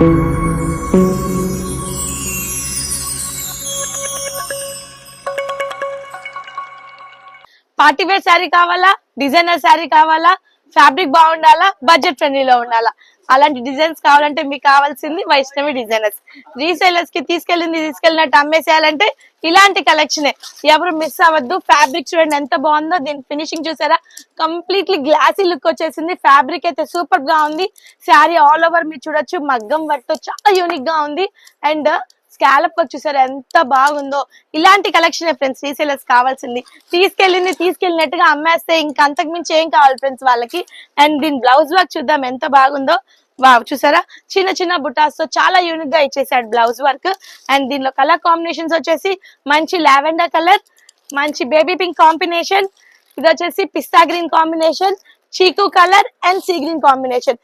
Party wear sari కావాలా, designer sari కావాలా, fabric బాగుండాలా, బడ్జెట్ ఫ్రెండ్లీలో ఉండాలా, అలాంటి డిజైన్స్ కావాలంటే మీకు కావాల్సింది వైష్ణవి డిజైనర్స్. రీసేలర్స్ కి తీసుకెళ్ళినట్టు అమ్మేసేయాలంటే ఇలాంటి కలెక్షనే. ఎవరు మిస్ అవ్వద్దు. ఫ్యాబ్రిక్ చూడండి ఎంత బాగుందో, దీని ఫినిషింగ్ చూసారా, కంప్లీట్లీ గ్లాసీ లుక్ వచ్చేసింది. ఫ్యాబ్రిక్ అయితే సూపర్ గా ఉంది. శారీ ఆల్ ఓవర్ మీరు చూడొచ్చు, మగ్గం వర్క్ చాలా యూనిక్ గా ఉంది. అండ్ స్కాలప్ వర్క్ చూసారా ఎంత బాగుందో. ఇలాంటి కలెక్షన్ ఫ్రెండ్స్ రీసేలర్స్ కావాల్సింది. తీసుకెళ్ళినట్టుగా అమ్మేస్తే ఇంకా అంతకు మించి ఏం కావాలి ఫ్రెండ్స్ వాళ్ళకి. అండ్ దీని బ్లౌజ్ వర్క్ చూద్దాం ఎంత బాగుందో. వావ్, చూసారా చిన్న చిన్న బుటాస్ తో చాలా యూనిక్ గా ఇచ్చేసాడు బ్లౌజ్ వర్క్. అండ్ దీనిలో కలర్ కాంబినేషన్స్ వచ్చేసి మంచి లావెండర్ కలర్, మంచి బేబీ పింక్ కాంబినేషన్, ఇది వచ్చేసి పిస్తా గ్రీన్ కాంబినేషన్, చీకు colour and sea green combination.